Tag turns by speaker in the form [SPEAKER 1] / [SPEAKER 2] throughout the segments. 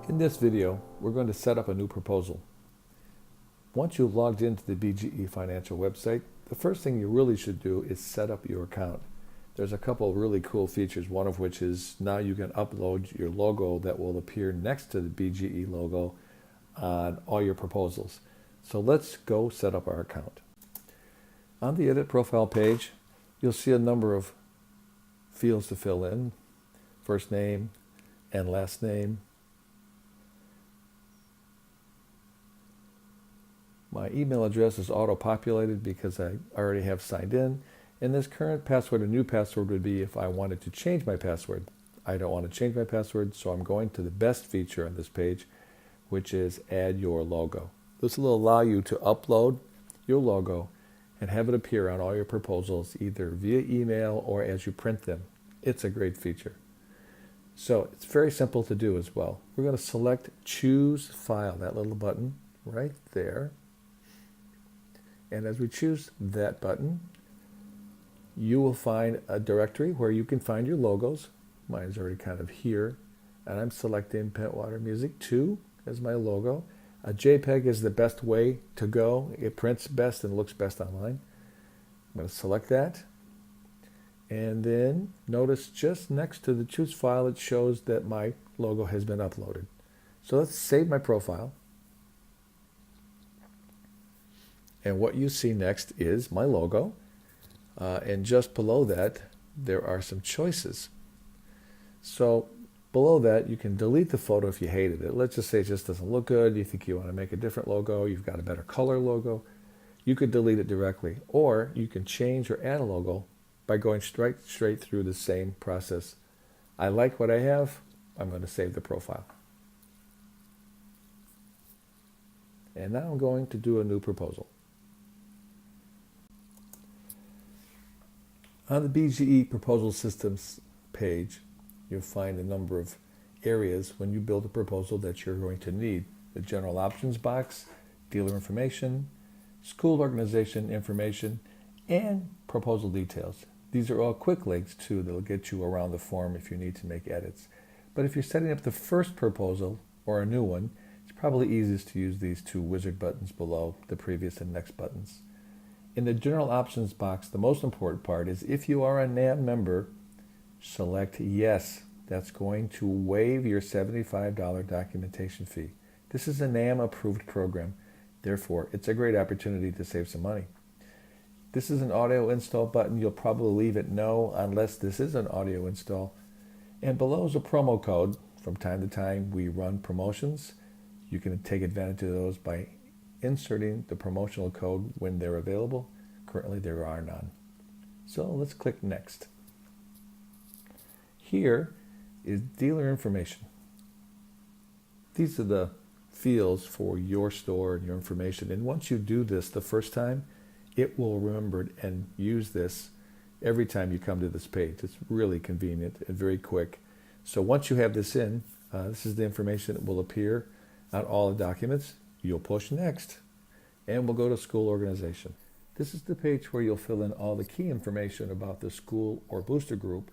[SPEAKER 1] In this video, we're going to set up a new proposal. Once you've logged into the BGE financial website, the first thing you really should do is set up your account. There's a couple of really cool features, one of which is now you can upload your logo that will appear next to the BGE logo on all your proposals. So let's go set up our account. On the Edit Profile page, you'll see a number of fields to fill in: first name and last name. My email address is auto-populated because I already have signed in, and this current password, a new password, would be if I wanted to change my password. I don't want to change my password, so I'm going to the best feature on this page, which is Add Your Logo. This will allow you to upload your logo and have it appear on all your proposals, either via email or as you print them. It's a great feature. So it's very simple to do as well. We're going to select Choose File, that little button right there. And as we choose that button, you will find a directory where you can find your logos. Mine is already kind of here. And I'm selecting Pentwater Music 2 as my logo. A JPEG is the best way to go. It prints best and looks best online. I'm going to select that. And then notice just next to the Choose File, it shows that my logo has been uploaded. So let's save my profile. And what you see next is my logo. And just below that, there are some choices. So below that, you can delete the photo if you hated it. Let's just say it just doesn't look good. You think you want to make a different logo. You've got a better color logo. You could delete it directly. Or you can change or add a logo by going straight through the same process. I like what I have. I'm going to save the profile. And now I'm going to do a new proposal. On the BGE Proposal Systems page, you'll find a number of areas when you build a proposal that you're going to need. The General Options box, Dealer Information, School Organization Information, and Proposal Details. These are all quick links too that'll get you around the form if you need to make edits. But if you're setting up the first proposal or a new one, it's probably easiest to use these two wizard buttons below the previous and next buttons. In the General Options box, the most important part is if you are a NAM member, select Yes. That's going to waive your $75 documentation fee. This is a NAM approved program. Therefore, it's a great opportunity to save some money. This is an audio install button. You'll probably leave it no unless this is an audio install. And below is a promo code. From time to time, we run promotions. You can take advantage of those by inserting the promotional code when they're available. Currently, there are none. So let's click Next. Here is Dealer Information. These are the fields for your store and your information. And once you do this the first time, it will remember and use this every time you come to this page. It's really convenient and very quick. So once you have this in, this is the information that will appear on all the documents. You'll push Next, and we'll go to School Organization. This is the page where you'll fill in all the key information about the school or booster group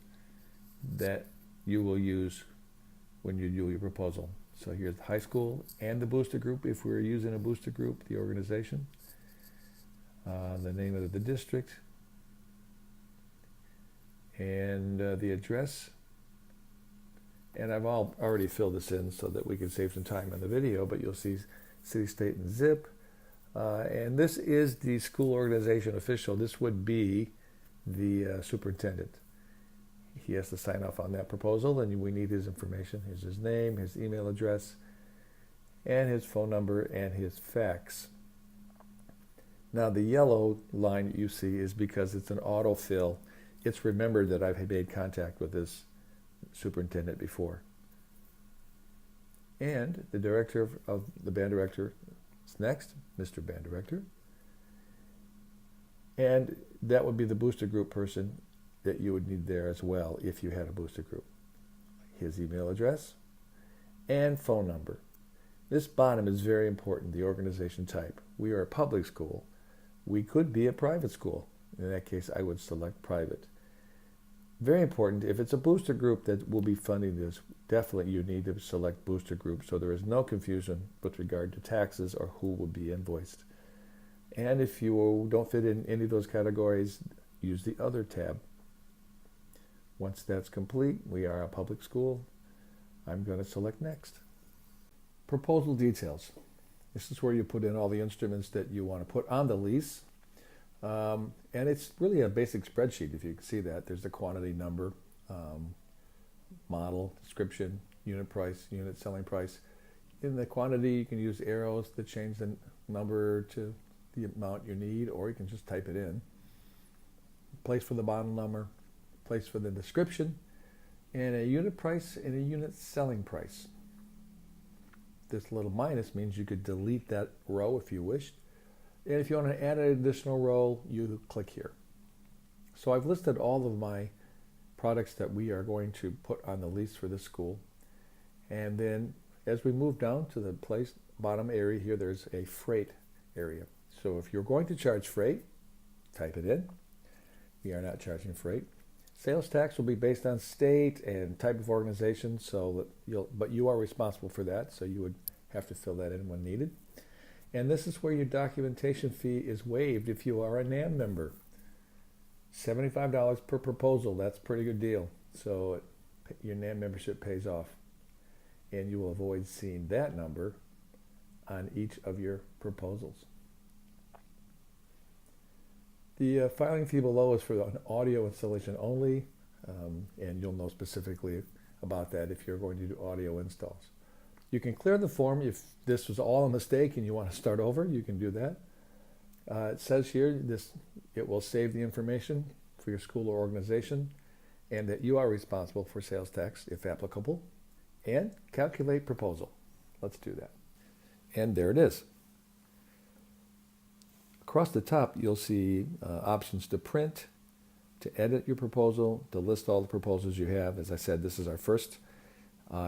[SPEAKER 1] that you will use when you do your proposal. So here's the high school and the booster group, if we're using a booster group, the organization, the name of the district, and the address. And I've already filled this in so that we can save some time on the video, but you'll see city, state, and zip. And this is the school organization official. This would be the superintendent. He has to sign off on that proposal, and we need his information. Here's his name, his email address, and his phone number, and his fax. Now, the yellow line you see is because it's an autofill. It's remembered that I've made contact with this superintendent before. And the director of the band director is next, Mr. Band Director. And that would be the booster group person that you would need there as well if you had a booster group. His email address and phone number. This bottom is very important, the organization type. We are a public school. We could be a private school. In that case, I would select private. Very important, if it's a booster group that will be funding this, definitely you need to select booster group so there is no confusion with regard to taxes or who will be invoiced. And if you don't fit in any of those categories, use the other tab. Once that's complete, we are a public school. I'm going to select next. Proposal details. This is where you put in all the instruments that you want to put on the lease. And it's really a basic spreadsheet, if you can see that. There's the quantity number, model, description, unit price, unit selling price. In the quantity, you can use arrows to change the number to the amount you need, or you can just type it in. Place for the model number, place for the description, and a unit price and a unit selling price. This little minus means you could delete that row if you wished. And if you want to add an additional row, you click here. So I've listed all of my products that we are going to put on the lease for this school. And then as we move down to the bottom area here, there's a freight area. So if you're going to charge freight, type it in. We are not charging freight. Sales tax will be based on state and type of organization, but you are responsible for that, so you would have to fill that in when needed. And this is where your documentation fee is waived if you are a NAM member. $75 per proposal, that's a pretty good deal. So your NAM membership pays off. And you will avoid seeing that number on each of your proposals. The filing fee below is for an audio installation only, and you'll know specifically about that if you're going to do audio installs. You can clear the form if this was all a mistake and you want to start over, you can do that. It says here it will save the information for your school or organization, and that you are responsible for sales tax if applicable, and calculate proposal. Let's do that. And there it is. Across the top, you'll see options to print, to edit your proposal, to list all the proposals you have. As I said, this is our first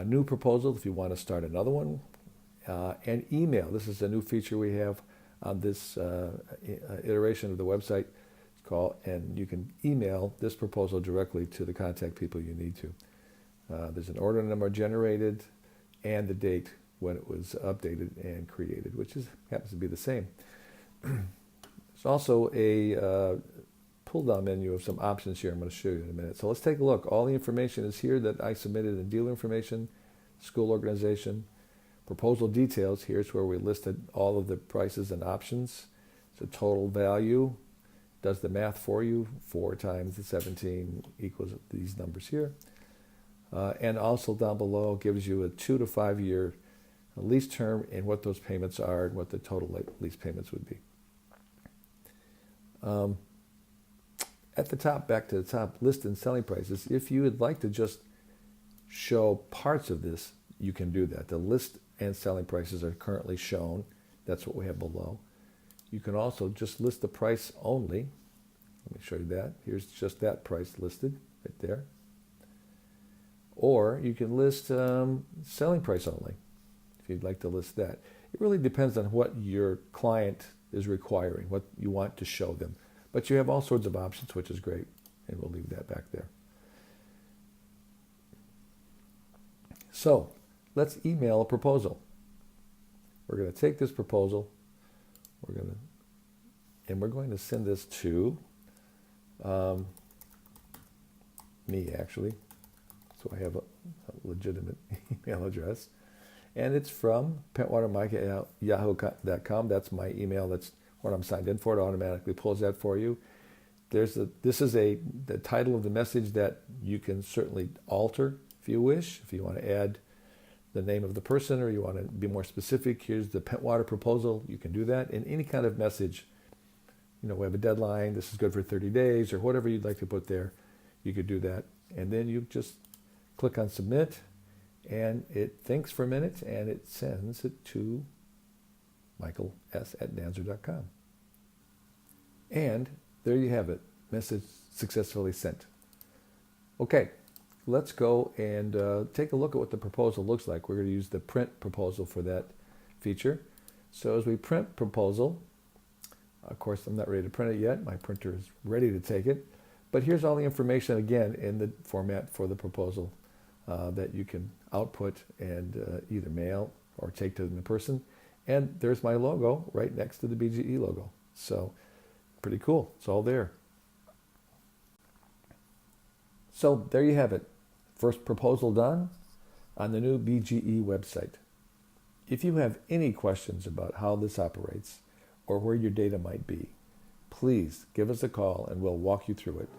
[SPEAKER 1] new proposal if you want to start another one. And email. This is a new feature we have on this iteration of the website. It's called, and you can email this proposal directly to the contact people you need to. There's an order number generated and the date when it was updated and created, which happens to be the same. There's also a pull-down menu of some options here I'm going to show you in a minute. So let's take a look. All the information is here that I submitted in dealer information, school organization, proposal details. Here's where we listed all of the prices and options. So total value does the math for you. 4 times the 17 equals these numbers here. And also down below gives you a 2 to 5 year lease term and what those payments are and what the total lease payments would be. At the top, back to the top, list and selling prices. If you would like to just show parts of this, you can do that. The list and selling prices are currently shown. That's what we have below. You can also just list the price only. Let me show you that. Here's just that price listed right there. Or you can list selling price only, if you'd like to list that. It really depends on what your client is requiring, what you want to show them. But you have all sorts of options, which is great, and we'll leave that back there. So let's email a proposal. We're going to take this proposal, we're going to send this to me, actually. So I have a legitimate email address. And it's from pentwatermike@yahoo.com. That's my email. That's what I'm signed in for. It automatically pulls that for you. This is the title of the message that you can certainly alter if you wish. If you want to add the name of the person or you want to be more specific, here's the Pentwater proposal. You can do that in any kind of message. We have a deadline. This is good for 30 days or whatever you'd like to put there. You could do that. And then you just click on submit. And it thinks for a minute, and it sends it to michaels@danzer.com. And there you have it. Message successfully sent. Okay, let's go and take a look at what the proposal looks like. We're going to use the print proposal for that feature. So as we print proposal, of course, I'm not ready to print it yet. My printer is ready to take it. But here's all the information again in the format for the proposal that you can output and either mail or take to the person. And there's my logo right next to the BGE logo. So pretty cool. It's all there. So there you have it. First proposal done on the new BGE website. If you have any questions about how this operates or where your data might be, please give us a call and we'll walk you through it.